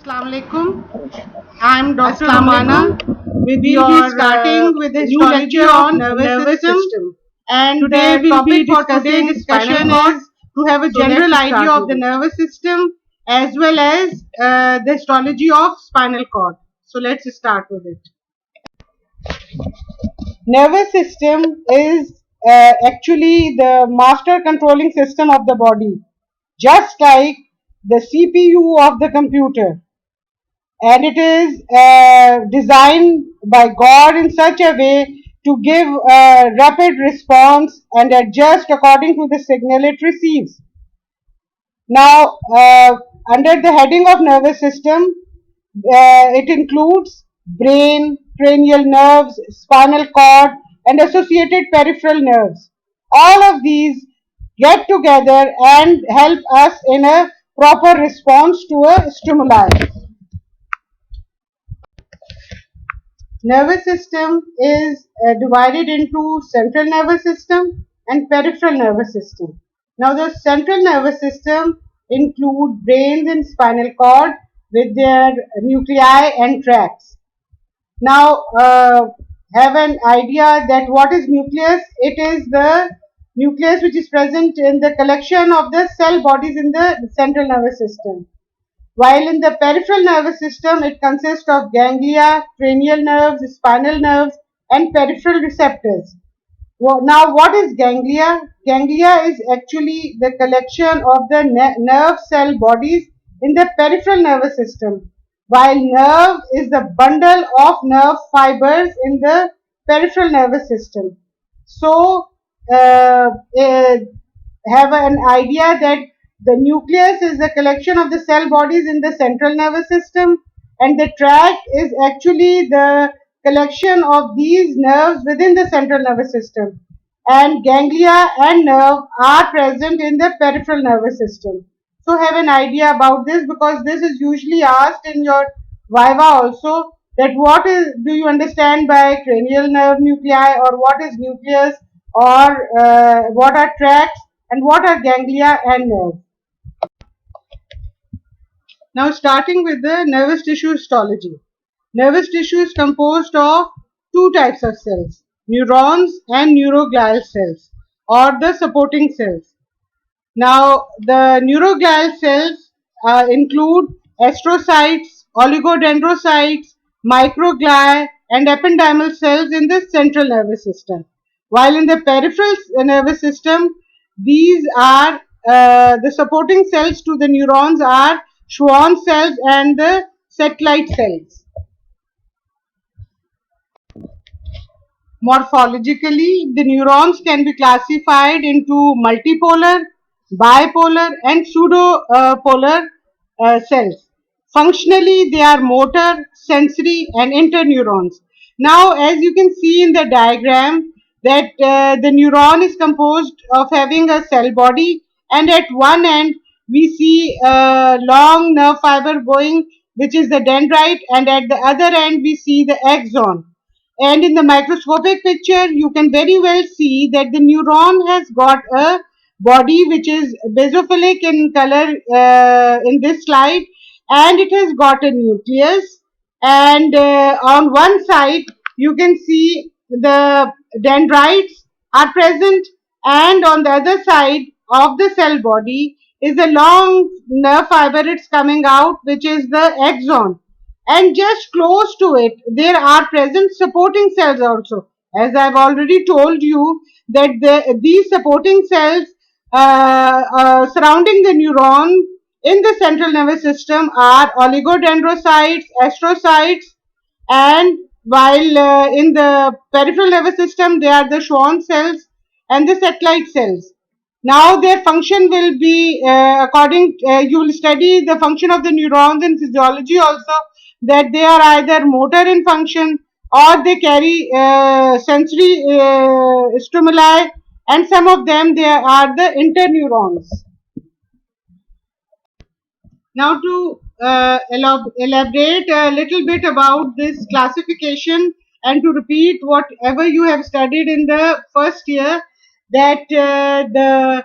Assalamu alaikum. I'm Dr. Assalamu Romana. We We will will be starting with the new histology lecture of on nervous system. And Today the we'll be topic for discussing today's discussion discussion is to have a So general let's idea start of the with it. nervous system as well as the histology of spinal cord. So let's start with it. Nervous system is actually the master controlling system of the body, just like the CPU of the computer. And it is designed by God in such a way to give a rapid response and adjust according to the signal it receives. Now, under the heading of nervous system, it includes brain, cranial nerves, spinal cord, and associated peripheral nerves. All of these get together and help us in a proper response to a stimuli. Nervous system is divided into central nervous system and peripheral nervous system. Now the central nervous system include brains and spinal cord with their nuclei and tracts. Now have an idea that what is nucleus? It is the nucleus which is present in the collection of the cell bodies in the central nervous system. While in the peripheral nervous system, it consists of ganglia, cranial nerves, spinal nerves, and peripheral receptors. Now, what is ganglia? Ganglia is actually the collection of the nerve cell bodies in the peripheral nervous system, while nerve is the bundle of nerve fibers in the peripheral nervous system. So, have an idea that the nucleus is the collection of the cell bodies in the central nervous system, and the tract is actually the collection of these nerves within the central nervous system. And ganglia and nerve are present in the peripheral nervous system. So have an idea about this, because this is usually asked in your viva also, that what is, do you understand by cranial nerve nuclei, or what is nucleus, or what are tracts, and what are ganglia and nerve. Now starting with the nervous tissue histology. Nervous tissue is composed of two types of cells, neurons and neuroglial cells, or the supporting cells. Now the neuroglial cells include astrocytes, oligodendrocytes, microglia, and ependymal cells in the central nervous system. While in the peripheral nervous system, these are the supporting cells to the neurons are Schwann cells and the satellite cells. Morphologically, the neurons can be classified into multipolar, bipolar, and pseudopolar cells. Functionally, they are motor, sensory, and interneurons. Now, as you can see in the diagram, that the neuron is composed of having a cell body, and at one end we see a long nerve fiber going, which is the dendrite, and at the other end we see the axon. And in the microscopic picture, you can very well see that the neuron has got a body which is basophilic in color in this slide, and it has got a nucleus. And on one side, you can see the dendrites are present, and on the other side of the cell body is a long nerve fiber it's coming out, which is the axon, and just close to it there are present supporting cells also. As I've already told you that these supporting cells surrounding the neuron in the central nervous system are oligodendrocytes, astrocytes, and while in the peripheral nervous system they are the Schwann cells and the satellite cells. Now their function will be according, you will study the function of the neurons in physiology also, that they are either motor in function or they carry sensory stimuli, and some of them they are the interneurons. Now to elaborate a little bit about this classification and to repeat whatever you have studied in the first year, that the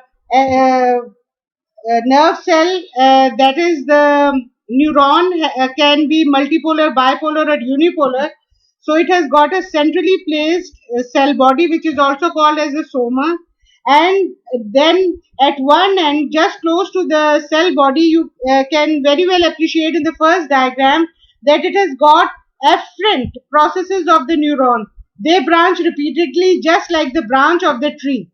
nerve cell, that is the neuron can be multipolar, bipolar, or unipolar. So it has got a centrally placed cell body, which is also called as a soma. And then at one end, just close to the cell body, you can very well appreciate in the first diagram that it has got afferent processes of the neuron. They branch repeatedly, just like the branch of the tree.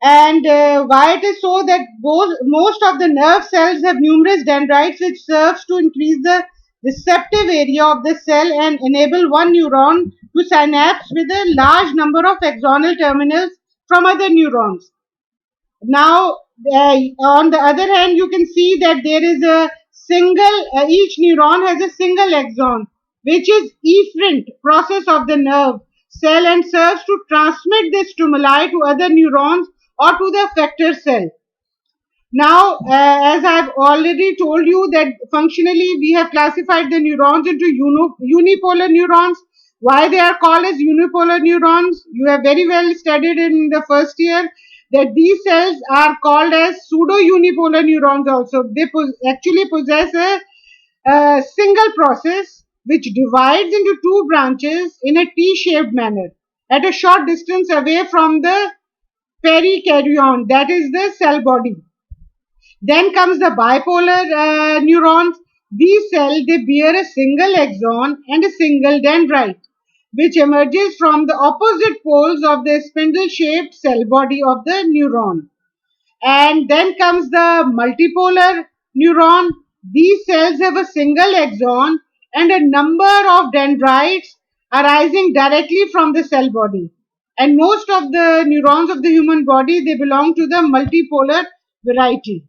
And why it is so that most of the nerve cells have numerous dendrites, which serves to increase the receptive area of the cell and enable one neuron to synapse with a large number of axonal terminals from other neurons. Now, on the other hand, you can see that there is a single, each neuron has a single axon, which is efferent process of the nerve cell and serves to transmit the stimuli to other neurons or to the effector cell. Now, as I've already told you that functionally we have classified the neurons into unipolar neurons. Why they are called as unipolar neurons? You have very well studied in the first year that these cells are called as pseudo-unipolar neurons also. They actually possess a single process which divides into two branches in a T-shaped manner at a short distance away from the perikaryon, that is the cell body. Then comes the bipolar neurons. These cells, they bear a single axon and a single dendrite, which emerges from the opposite poles of the spindle-shaped cell body of the neuron. And then comes the multipolar neuron. These cells have a single axon and a number of dendrites arising directly from the cell body. And most of the neurons of the human body, they belong to the multipolar variety.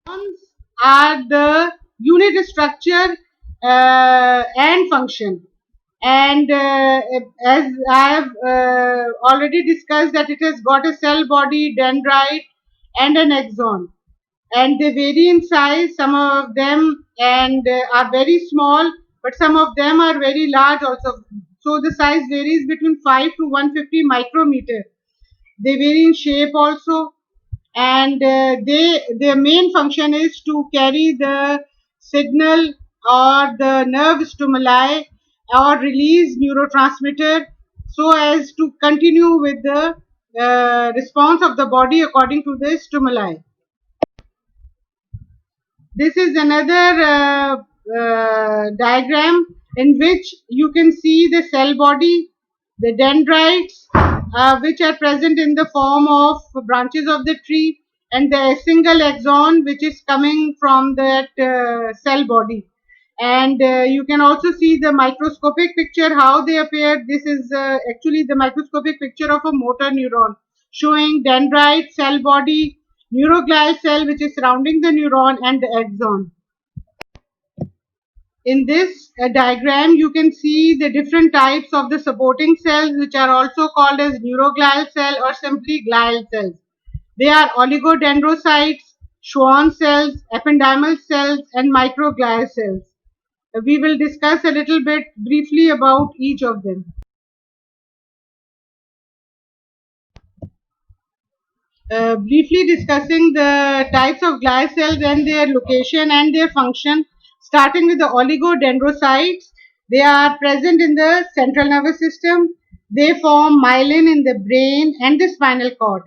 Neurons are the unit structure and function. And as I have already discussed that it has got a cell body, dendrite and an axon. And they vary in size, some of them and are very small, but some of them are very large also. So the size varies between 5 to 150 micrometer. They vary in shape also, and their main function is to carry the signal or the nerve stimuli or release neurotransmitter so as to continue with the response of the body according to the stimuli. This is another diagram in which you can see the cell body, the dendrites, which are present in the form of branches of the tree, and the single axon which is coming from that cell body. And you can also see the microscopic picture how they appear. This is actually the microscopic picture of a motor neuron showing dendrite, cell body, neuroglial cell which is surrounding the neuron, and the axon. In this diagram, you can see the different types of the supporting cells which are also called as neuroglial cell or simply glial cells. They are oligodendrocytes, Schwann cells, ependymal cells, and microglial cells. We will discuss a little bit briefly about each of them. Briefly discussing the types of glial cells and their location and their function, starting with the oligodendrocytes. They are present in the central nervous system. They form myelin in the brain and the spinal cord.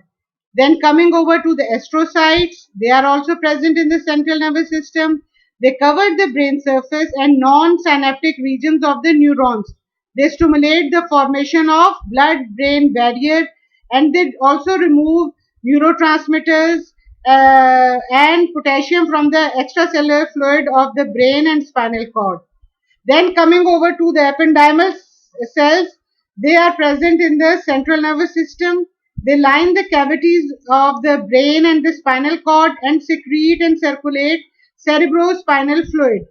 Then coming over to the astrocytes, they are also present in the central nervous system. They cover the brain surface and non-synaptic regions of the neurons. They stimulate the formation of blood-brain barrier, and they also remove neurotransmitters and potassium from the extracellular fluid of the brain and spinal cord. Then coming over to the ependymal cells, they are present in the central nervous system. They line the cavities of the brain and the spinal cord and secrete and circulate cerebrospinal fluid.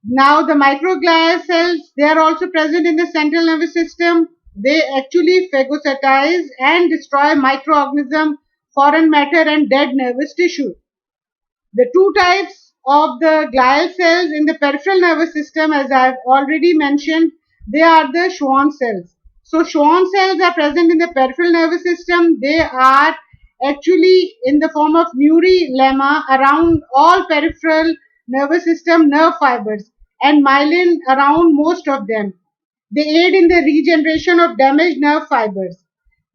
Now the microglia cells, they are also present in the central nervous system. They actually phagocytize and destroy microorganisms, foreign matter and dead nervous tissue. The two types of the glial cells in the peripheral nervous system, as I have already mentioned, they are the Schwann cells. So Schwann cells are present in the peripheral nervous system. They are actually in the form of neurilemma around all peripheral nervous system nerve fibers and myelin around most of them. They aid in the regeneration of damaged nerve fibers.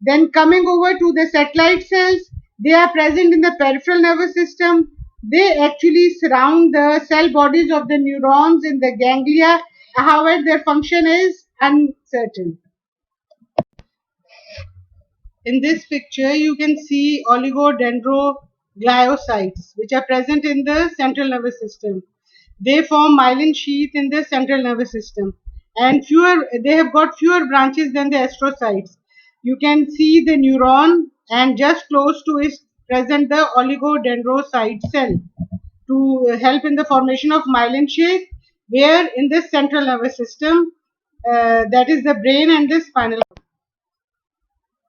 Then coming over to the satellite cells, they are present in the peripheral nervous system. They actually surround the cell bodies of the neurons in the ganglia. However, their function is uncertain. In this picture, you can see oligodendrogliocytes, which are present in the central nervous system. They form myelin sheath in the central nervous system, and they have got fewer branches than the astrocytes. You can see the neuron, and just close to it present the oligodendrocyte cell to help in the formation of myelin sheath, where in the central nervous system, that is the brain and the spinal.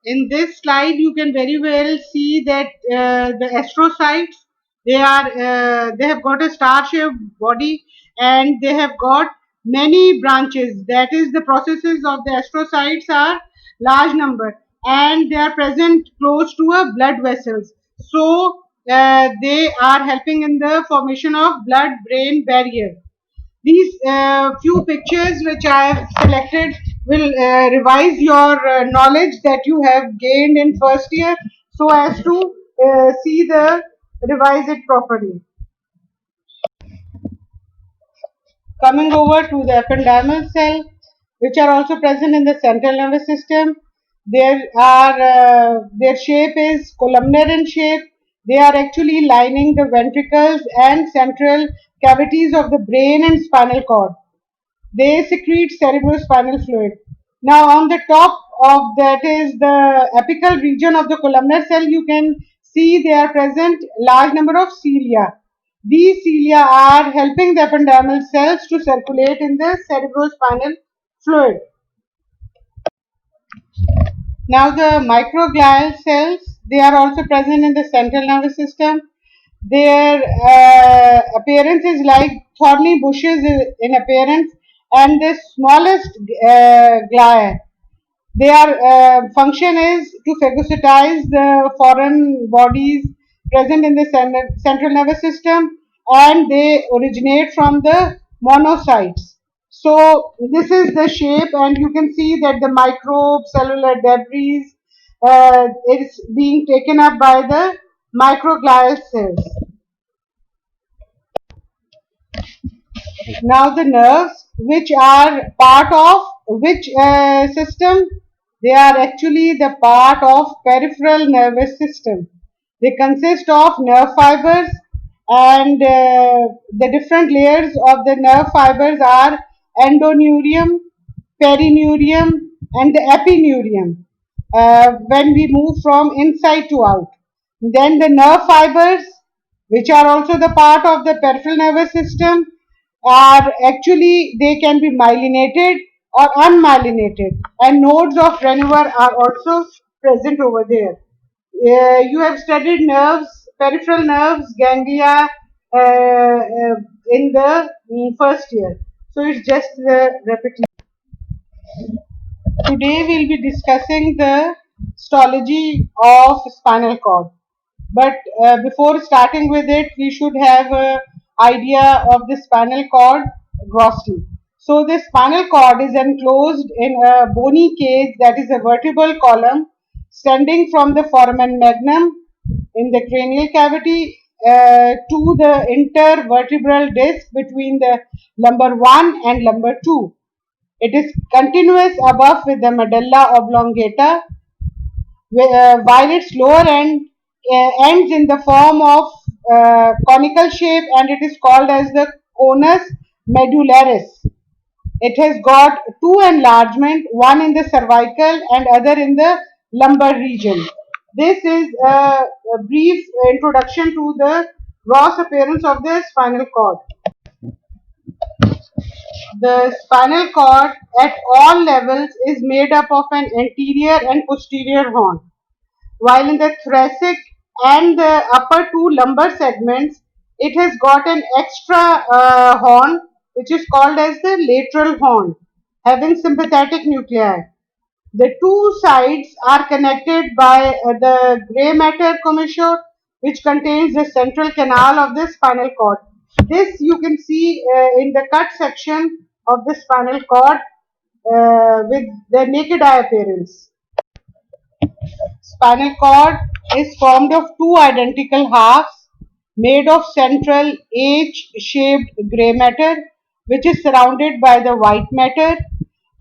In this slide you can very well see that the astrocytes, they have got a star shaped body and they have got many branches. That is, the processes of the astrocytes are large number and they are present close to a blood vessels, so they are helping in the formation of blood brain barrier. These few pictures which I have selected will revise your knowledge that you have gained in first year, so as to revise it properly. Coming over to the ependymal cell, which are also present in the central nervous system. Their shape is columnar in shape. They are actually lining the ventricles and central cavities of the brain and spinal cord. They secrete cerebrospinal fluid. Now, on the top of that is the apical region of the columnar cell. You can see they are present large number of cilia. These cilia are helping the ependymal cells to circulate in the cerebrospinal fluid. Now, the microglial cells, they are also present in the central nervous system. Their appearance is like thorny bushes in appearance, and the smallest glia. Their function is to phagocytize the foreign bodies present in the central nervous system, and they originate from the monocytes. So this is the shape, and you can see that the microbes, cellular debris is being taken up by the microglial cells. Now the nerves, which are part of which system? They are actually the part of peripheral nervous system. They consist of nerve fibers, and the different layers of the nerve fibers are endoneurium, perineurium and the epineurium. When we move from inside to out, then the nerve fibers, which are also the part of the peripheral nervous system, are actually, they can be myelinated or unmyelinated, and nodes of Renier are also present over there. You have studied nerves, peripheral nerves, ganglia in the first year, so it's just the repetition. Today we'll be discussing the histology of spinal cord. But before starting with it, we should have an idea of the spinal cord grossly. So the spinal cord is enclosed in a bony cage that is a vertebral column extending from the foramen magnum in the cranial cavity to the intervertebral disc between the lumbar 1 and lumbar 2. It is continuous above with the medulla oblongata, while its lower end ends in the form of conical shape, and it is called as the conus medullaris. It has got two enlargement, one in the cervical and other in the lumbar region. This is a brief introduction to the gross appearance of the spinal cord. The spinal cord at all levels is made up of an anterior and posterior horn, while in the thoracic and the upper two lumbar segments, it has got an extra horn which is called as the lateral horn, having sympathetic nuclei. The two sides are connected by the gray matter commissure, which contains the central canal of the spinal cord. This you can see in the cut section of the spinal cord with the naked eye appearance. Spinal cord is formed of two identical halves made of central H-shaped gray matter which is surrounded by the white matter,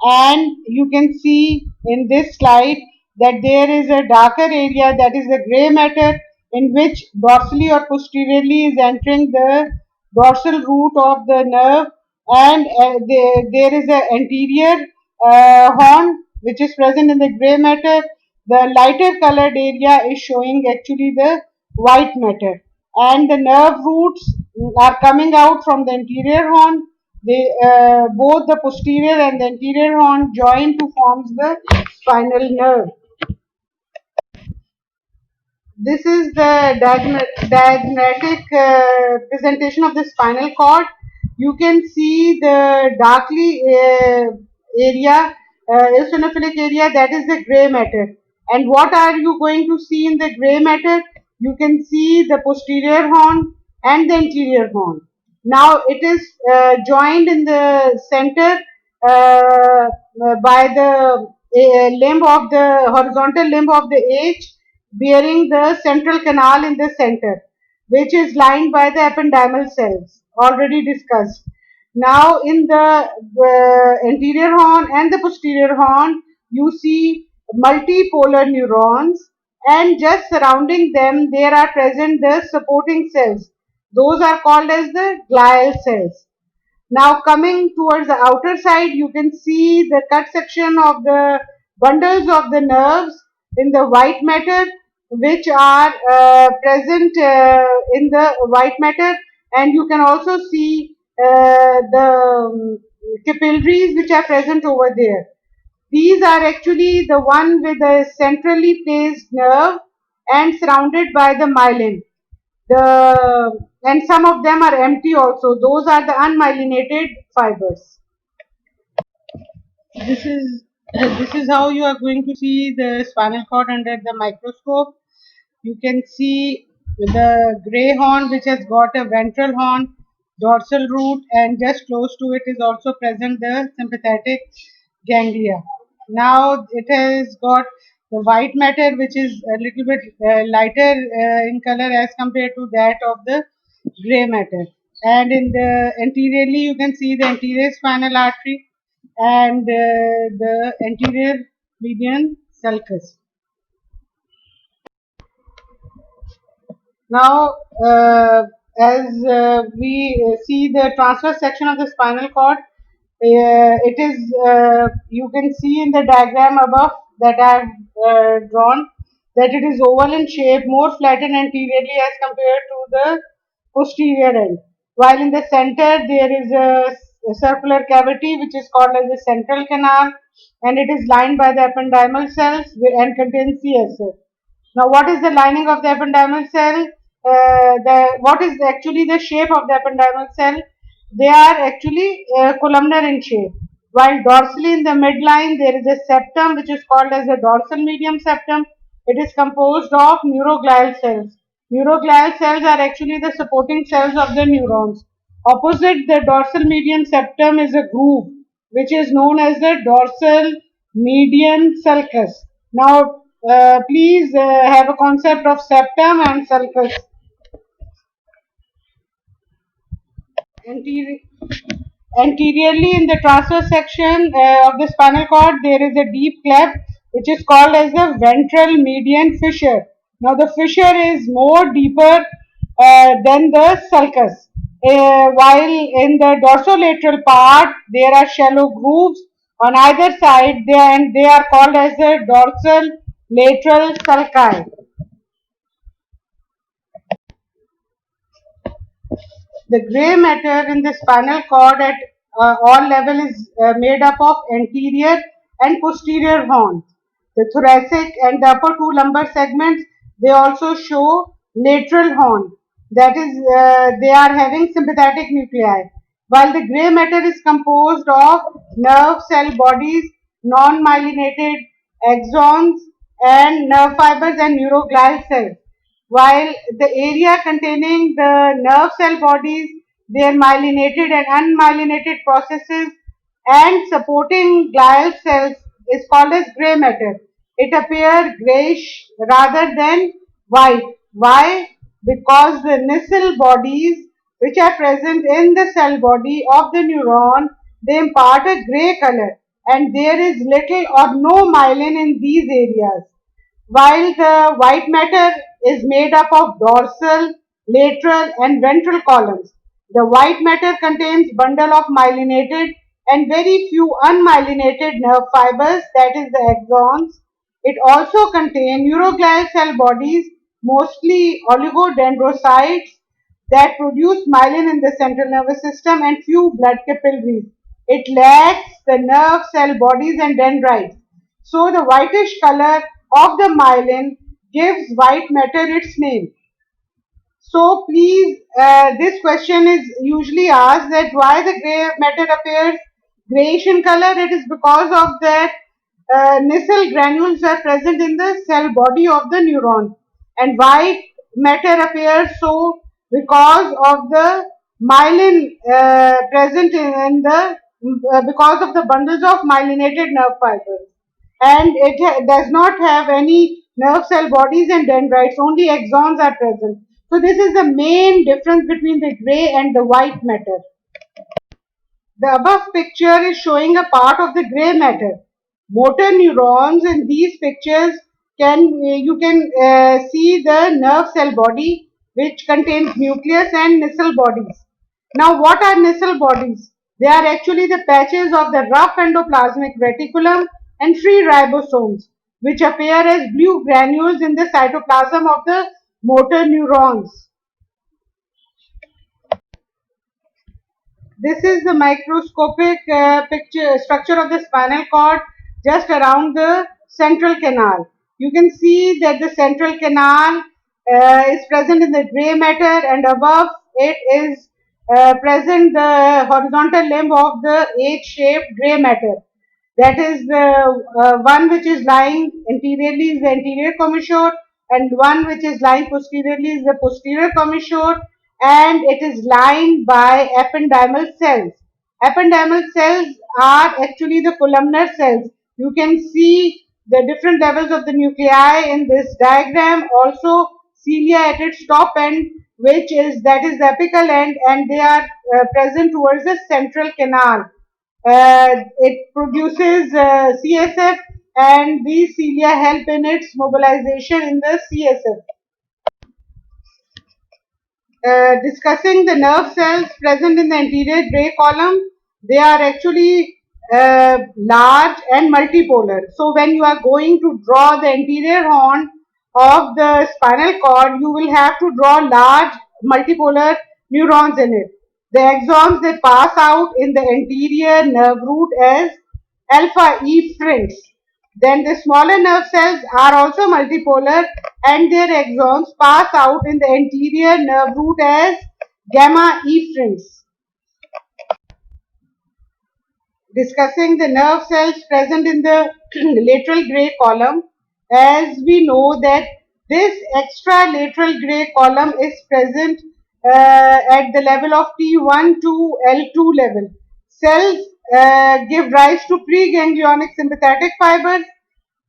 and you can see in this slide that there is a darker area, that is the gray matter, in which dorsally or posteriorly is entering the dorsal root of the nerve, and there is an anterior horn which is present in the gray matter. The lighter colored area is showing actually the white matter, and the nerve roots are coming out from the anterior horn. They both the posterior and the anterior horn join to forms the spinal nerve. This is the diagnostic presentation of the spinal cord. You can see the darkly area, eosinophilic area, that is the gray matter. And what are you going to see in the gray matter? You can see the posterior horn and the anterior horn. Now it is joined in the center by the limb of the horizontal limb of the H, bearing the central canal in the center, which is lined by the ependymal cells, already discussed. Now in the anterior horn and the posterior horn, you see multipolar neurons, and just surrounding them there are present the supporting cells. Those are called as the glial cells. Now coming towards the outer side, you can see the cut section of the bundles of the nerves in the white matter, which are present in the white matter, and you can also see the capillaries which are present over there. These are actually the one with a centrally placed nerve and surrounded by the myelin. And some of them are empty also. Those are the unmyelinated fibers. This is how you are going to see the spinal cord under the microscope. You can see the gray horn which has got a ventral horn, dorsal root, and just close to it is also present the sympathetic ganglia. Now it has got the white matter which is a little bit lighter in color as compared to that of the gray matter. And in the anteriorly you can see the anterior spinal artery and the anterior median sulcus. Now, as we see the transverse section of the spinal cord, it is you can see in the diagram above that I have drawn that it is oval in shape, more flattened anteriorly as compared to the posterior end. While in the center there is a circular cavity which is called as the central canal, and it is lined by the ependymal cells and contains CSF. Now, what is the lining of the ependymal cell? What is actually the shape of the ependymal cell? They are actually columnar in shape. While dorsally in the midline there is a septum which is called as the dorsal medium septum. It is composed of neuroglial cells. Neuroglial cells are actually the supporting cells of the neurons. Opposite the dorsal median septum is a groove which is known as the dorsal median sulcus. Now, please have a concept of septum and sulcus. Anteri- Anteriorly in the transverse section of the spinal cord, there is a deep cleft which is called as the ventral median fissure. Now the fissure is more deeper than the sulcus. While in the dorsolateral part, there are shallow grooves on either side, and they are called as the dorsal lateral sulci. The gray matter in the spinal cord at all level is made up of anterior and posterior horns. The thoracic and the upper two lumbar segments, they also show lateral horn. That is, they are having sympathetic nuclei. While the gray matter is composed of nerve cell bodies, non-myelinated axons, and nerve fibers and neuroglial cells, while the area containing the nerve cell bodies their myelinated and unmyelinated processes and supporting glial cells is called as gray matter. It appears grayish rather than white. Why? Because the Nissl bodies which are present in the cell body of the neuron, they impart a gray color and there is little or no myelin in these areas. While the white matter is made up of dorsal, lateral and ventral columns. The white matter contains bundle of myelinated and very few unmyelinated nerve fibers, that is the axons. It also contains neuroglial cell bodies, mostly oligodendrocytes that produce myelin in the central nervous system and few blood capillaries. It lacks the nerve cell bodies and dendrites. So the whitish color of the myelin gives white matter its name. So please, this question is usually asked that why the gray matter appears grayish in color. It is because of that Nissl granules are present in the cell body of the neuron, and white matter appears so because of the myelin present in the because of the bundles of myelinated nerve fibers, and it does not have any nerve cell bodies and dendrites, only axons are present. So this is the main difference between the gray and the white matter. The above picture is showing a part of the gray matter. Motor neurons in these pictures you can see the nerve cell body which contains nucleus and Nissl bodies. Now what are Nissl bodies? They are actually the patches of the rough endoplasmic reticulum and free ribosomes which appear as blue granules in the cytoplasm of the motor neurons. This is the microscopic picture structure of the spinal cord just around the central canal. You can see that the central canal is present in the gray matter, and above it is present the horizontal limb of the H-shaped gray matter. That is the one which is lying anteriorly is the anterior commissure, and one which is lying posteriorly is the posterior commissure, and it is lined by ependymal cells. Ependymal cells are actually the columnar cells. You can see the different levels of the nuclei in this diagram. Also cilia at its top end, which is that is the apical end, and they are present towards the central canal. It produces CSF, and these cilia help in its mobilization in the CSF. Discussing the nerve cells present in the anterior gray column, they are actually large and multipolar. So when you are going to draw the anterior horn of the spinal cord, you will have to draw large multipolar neurons in it. The axons that pass out in the anterior nerve root as alpha efferents. Then the smaller nerve cells are also multipolar and their axons pass out in the anterior nerve root as gamma efferents. Discussing the nerve cells present in the lateral gray column, as we know that this extra lateral gray column is present at the level of T1 to L2 level. Cells give rise to preganglionic sympathetic fibers,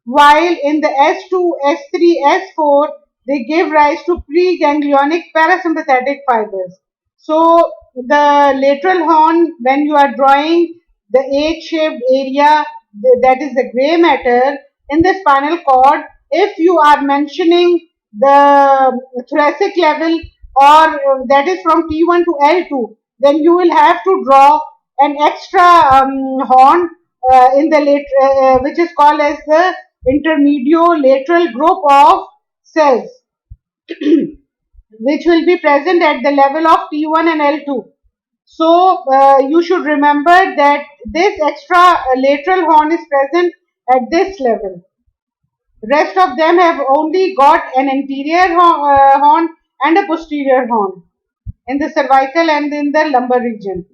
while in the S2, S3, S4, they give rise to preganglionic parasympathetic fibers. So the lateral horn, when you are drawing the H-shaped area, that is the gray matter in the spinal cord, if you are mentioning the thoracic level or that is from T1 to L2, then you will have to draw an extra horn in the which is called as the intermediolateral group of cells which will be present at the level of T1 and L2. So you should remember that this extra lateral horn is present at this level. Rest of them have only got an anterior horn and a posterior horn in the cervical and in the lumbar region.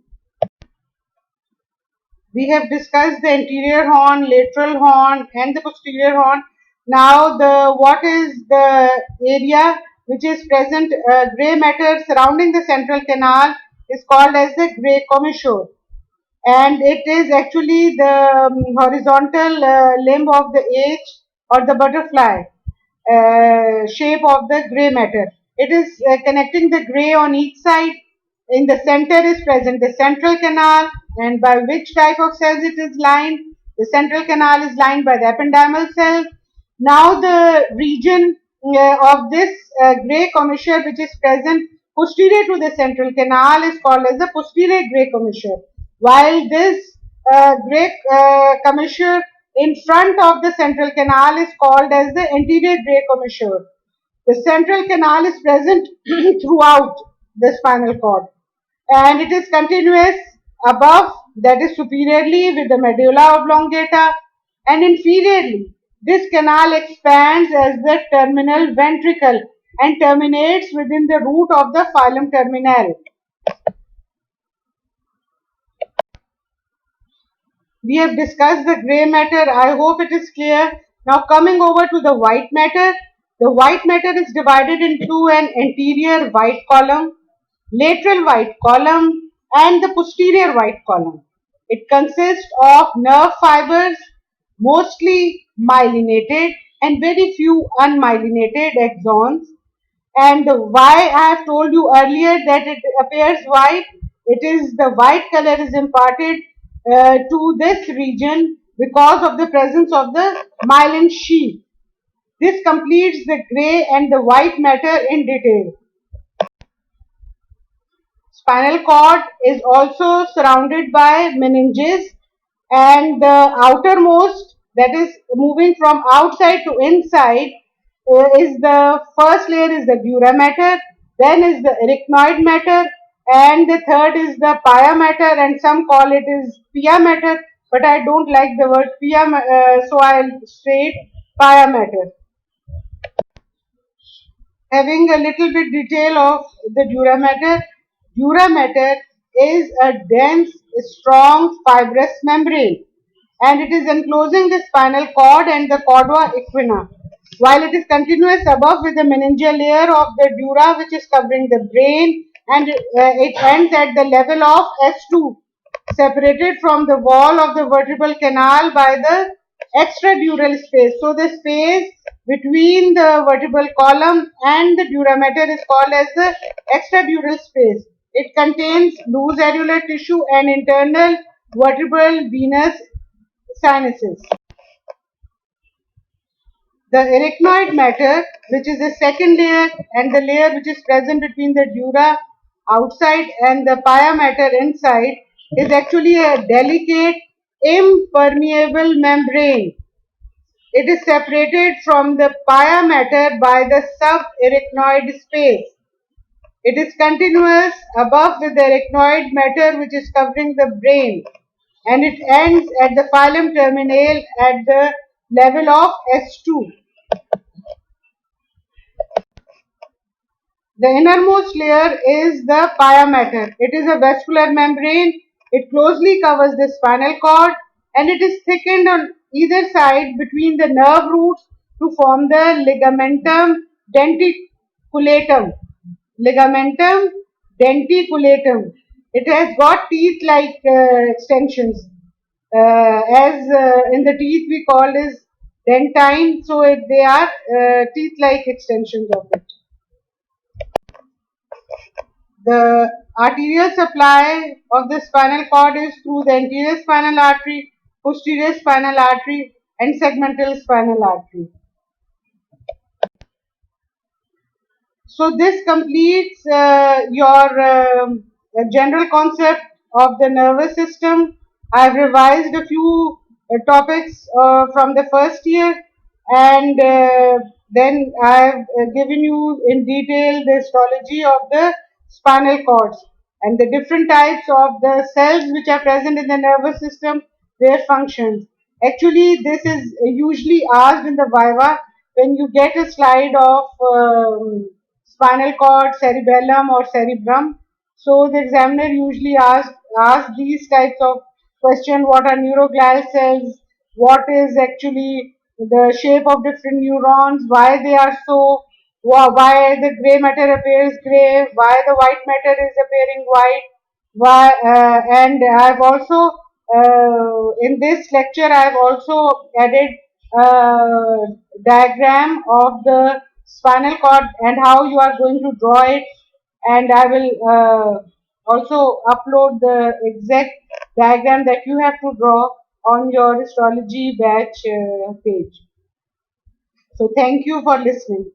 We have discussed the anterior horn, lateral horn and the posterior horn. Now what is the area which is present gray matter surrounding the central canal is called as the gray commissure, and it is actually the horizontal limb of the H or the butterfly shape of the gray matter. It is connecting the gray on each side. In the center is present the central canal, and by which type of cells it is lined? The central canal is lined by the ependymal cells. Now the region of this gray commissure which is present posterior to the central canal is called as the posterior gray commissure, while this gray commissure in front of the central canal is called as the anterior gray commissure. The central canal is present throughout the spinal cord, and it is continuous above, that is superiorly, with the medulla oblongata, and inferiorly this canal expands as the terminal ventricle and terminates within the root of the filum terminale. We have discussed the gray matter. I hope it is clear. Now coming over to the white matter. The white matter is divided into an anterior white column, lateral white column, and the posterior white column. It consists of nerve fibers, mostly myelinated, and very few unmyelinated axons. And why I have told you earlier that it appears white, it is the white color is imparted to this region because of the presence of the myelin sheath. This completes the gray and the white matter in detail. Spinal cord is also surrounded by meninges, and the outermost, that is moving from outside to inside, is the first layer is the dura mater, then is the arachnoid matter, and the third is the pia mater, and some call it is pia mater, but I don't like the word pia, so I'll say it pia mater. Having a little bit detail of the dura mater. Dura mater is a dense, strong, fibrous membrane, and it is enclosing the spinal cord and the cauda equina, while it is continuous above with the meningeal layer of the dura which is covering the brain, and it ends at the level of S2, separated from the wall of the vertebral canal by the extradural space. So the space between the vertebral column and the dura mater is called as the extradural space. It contains loose areolar tissue and internal vertebral venous sinuses. The arachnoid matter, which is the second layer and the layer which is present between the dura outside and the pia mater inside, is actually a delicate impermeable membrane. It is separated from the pia mater by the subarachnoid space. It is continuous above with the arachnoid matter which is covering the brain, and it ends at the filum terminale at the level of S2. The innermost layer is the pia mater. It is a vascular membrane. It closely covers the spinal cord, and it is thickened on either side between the nerve roots to form the ligamentum denticulatum. Ligamentum denticulatum. It has got teeth-like extensions. As in the teeth we call is dentine, so they are teeth-like extensions of it. The arterial supply of the spinal cord is through the anterior spinal artery, posterior spinal artery, and segmental spinal artery. So this completes your general concept of the nervous system. I have revised a few topics from the first year, and then I have given you in detail the histology of the spinal cords and the different types of the cells which are present in the nervous system, their functions. Actually, this is usually asked in the viva when you get a slide of spinal cord, cerebellum or cerebrum. So the examiner usually asks these types of questions: what are neuroglial cells, what is actually the shape of different neurons, why they are so, why the gray matter appears gray, why the white matter is appearing white, And I've also in this lecture I've also added diagram of the spinal cord and how you are going to draw it, and I will also upload the exact diagram that you have to draw on your astrology batch page. So thank you for listening.